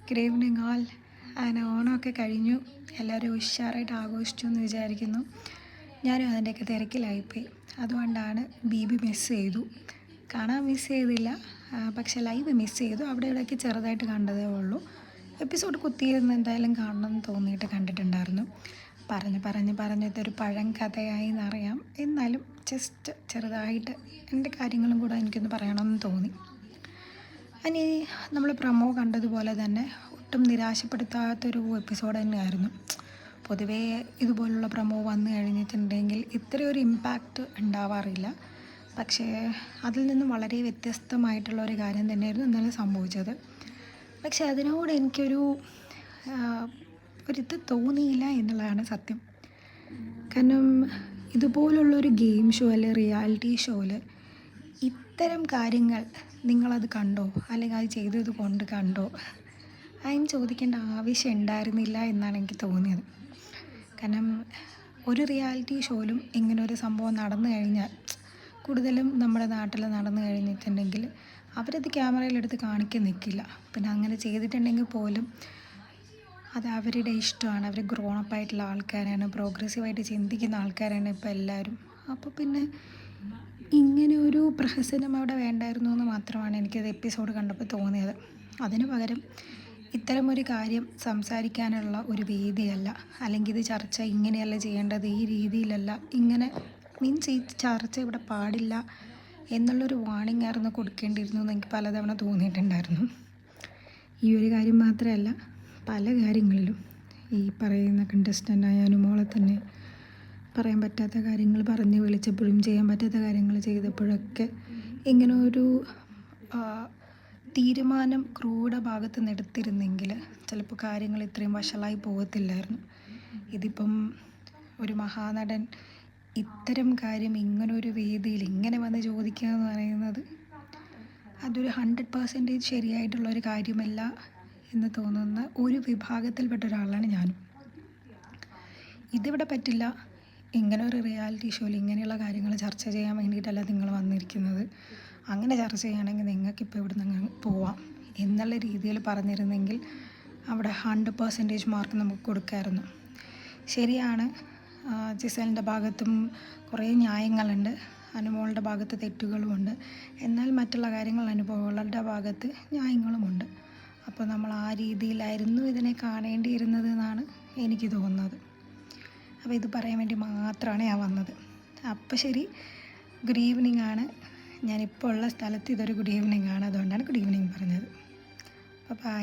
Good evening all. അങ്ങനെ ഓണമൊക്കെ കഴിഞ്ഞു, എല്ലാവരും ഉഷാറായിട്ട് ആഘോഷിച്ചു എന്ന് വിചാരിക്കുന്നു. ഞാനും അതിൻ്റെയൊക്കെ തിരക്കിലായിപ്പോയി. അതുകൊണ്ടാണ് ബി മിസ് ചെയ്തു. കാണാൻ മിസ് ചെയ്തില്ല, പക്ഷേ ലൈവ് മിസ് ചെയ്തു. അവിടെ ഇവിടെയൊക്കെ ചെറുതായിട്ട് കണ്ടതേ ഉള്ളൂ. എപ്പിസോഡ് കുത്തിയിരുന്ന് എന്തായാലും കാണണമെന്ന് തോന്നിയിട്ട് കണ്ടിട്ടുണ്ടായിരുന്നു. പറഞ്ഞിട്ടൊരു പഴങ്കഥയായി എന്നറിയാം. എന്നാലും ജസ്റ്റ് ചെറുതായിട്ട് എൻ്റെ കാര്യങ്ങളും കൂടെ എനിക്കൊന്ന് പറയണമെന്ന് തോന്നി. ഇനി നമ്മൾ പ്രൊമോ കണ്ടതുപോലെ തന്നെ ഒട്ടും നിരാശപ്പെടുത്താത്തൊരു എപ്പിസോഡ് തന്നെയായിരുന്നു. പൊതുവേ ഇതുപോലുള്ള പ്രൊമോ വന്നു കഴിഞ്ഞിട്ടുണ്ടെങ്കിൽ ഇത്രയൊരു ഇമ്പാക്റ്റ് ഉണ്ടാവാറില്ല. പക്ഷേ അതിൽ നിന്നും വളരെ വ്യത്യസ്തമായിട്ടുള്ളൊരു കാര്യം തന്നെയായിരുന്നു ഇന്നലെ സംഭവിച്ചത്. പക്ഷേ അതിനോട് എനിക്കൊരു ഒരിത് തോന്നിയില്ല എന്നുള്ളതാണ് സത്യം. കാരണം ഇതുപോലുള്ളൊരു ഗെയിം ഷോ അല്ലെ റിയാലിറ്റി ഷോയിൽ ഇത്തരം കാര്യങ്ങൾ നിങ്ങളത് കണ്ടോ, അല്ലെങ്കിൽ അത് ചെയ്തത് കൊണ്ട് കണ്ടോ? അതിന് ചോദിക്കേണ്ട ആവശ്യം ഉണ്ടായിരുന്നില്ല എന്നാണ് എനിക്ക് തോന്നിയത്. കാരണം ഒരു റിയാലിറ്റി ഷോയിലും ഇങ്ങനെ ഒരു സംഭവം നടന്നു കഴിഞ്ഞാൽ, കൂടുതലും നമ്മുടെ നാട്ടിൽ നടന്നു കഴിഞ്ഞിട്ടുണ്ടെങ്കിൽ അവരത് ക്യാമറയിലെടുത്ത് കാണിക്കാൻ നിൽക്കില്ല. പിന്നെ അങ്ങനെ ചെയ്തിട്ടുണ്ടെങ്കിൽ പോലും അത് അവരുടെ ഇഷ്ടമാണ്. അവർ ഗ്രോണപ്പായിട്ടുള്ള ആൾക്കാരാണ്, പ്രോഗ്രസീവായിട്ട് ചിന്തിക്കുന്ന ആൾക്കാരാണ് ഇപ്പോൾ എല്ലാവരും. അപ്പോൾ പിന്നെ ഇങ്ങനെ ഒരു പ്രഹസനം അവിടെ വേണ്ടായിരുന്നു എന്ന് മാത്രമാണ് എനിക്കത് എപ്പിസോഡ് കണ്ടപ്പോൾ തോന്നിയത്. അതിനു പകരം ഇത്തരമൊരു കാര്യം സംസാരിക്കാനുള്ള ഒരു വേദിയല്ല, അല്ലെങ്കിൽ ഇത് ചർച്ച ഇങ്ങനെയല്ല ചെയ്യേണ്ടത്, ഈ രീതിയിലല്ല, ഇങ്ങനെ മീൻസ് ഈ ചർച്ച ഇവിടെ പാടില്ല എന്നുള്ളൊരു വാണിംഗ് ആയിരുന്നു കൊടുക്കേണ്ടിയിരുന്നു എന്ന് എനിക്ക് പലതവണ തോന്നിയിട്ടുണ്ടായിരുന്നു. ഈ ഒരു കാര്യം മാത്രമല്ല, പല കാര്യങ്ങളിലും ഈ പറയുന്ന കണ്ടസ്റ്റൻ്റായ അനുമോളെ തന്നെ പറയാൻ പറ്റാത്ത കാര്യങ്ങൾ പറഞ്ഞ് വിളിച്ചപ്പോഴും ചെയ്യാൻ പറ്റാത്ത കാര്യങ്ങൾ ചെയ്തപ്പോഴൊക്കെ ഇങ്ങനെ ഒരു തീരുമാനം ക്രൂയുടെ ഭാഗത്ത് നിന്ന് എടുത്തിരുന്നെങ്കിൽ ചിലപ്പോൾ കാര്യങ്ങൾ ഇത്രയും വഷളായി പോകത്തില്ലായിരുന്നു. ഇതിപ്പം ഒരു മഹാനടൻ ഇത്തരം കാര്യം ഇങ്ങനൊരു വേദിയിൽ ഇങ്ങനെ വന്ന് ചോദിക്കുക എന്ന് പറയുന്നത് അതൊരു 100% ശരിയായിട്ടുള്ളൊരു കാര്യമല്ല എന്ന് തോന്നുന്ന ഒരു വിഭാഗത്തിൽപ്പെട്ട ഒരാളാണ് ഞാനും. ഇതിവിടെ പറ്റില്ല. ഇങ്ങനെ ഒരു റിയാലിറ്റി ഷോയിൽ ഇങ്ങനെയുള്ള കാര്യങ്ങൾ ചർച്ച ചെയ്യാൻ വേണ്ടിയിട്ടല്ല നിങ്ങൾ വന്നിരിക്കുന്നത്. അങ്ങനെ ചർച്ച ചെയ്യുകയാണെങ്കിൽ നിങ്ങൾക്കിപ്പോൾ ഇവിടെ നിന്ന് പോവാം എന്നുള്ള രീതിയിൽ പറഞ്ഞിരുന്നെങ്കിൽ അവിടെ 100% മാർക്ക് നമുക്ക് കൊടുക്കാമായിരുന്നു. ശരിയാണ്, ജിസേലിൻ്റെ ഭാഗത്തും കുറേ ന്യായങ്ങളുണ്ട്, അനുമോളുടെ ഭാഗത്ത് തെറ്റുകളുമുണ്ട്. എന്നാൽ മറ്റുള്ള കാര്യങ്ങൾ അനുഭവങ്ങളുടെ ഭാഗത്ത് ന്യായങ്ങളുമുണ്ട്. അപ്പോൾ നമ്മൾ ആ രീതിയിലായിരുന്നു ഇതിനെ കാണേണ്ടിയിരുന്നത് എന്നാണ് എനിക്ക് തോന്നുന്നത്. അപ്പോൾ ഇത് പറയാൻ വേണ്ടി മാത്രമാണ് ഞാൻ വന്നത്. അപ്പോൾ ശരി, ഗുഡ് ഈവനിങ് ആണ്. ഞാനിപ്പോൾ ഉള്ള സ്ഥലത്ത് ഇതൊരു ഗുഡ് ഈവനിങ് ആണ്, അതുകൊണ്ടാണ് ഗുഡ് ഈവനിങ് പറഞ്ഞത്. അപ്പോൾ ബൈ.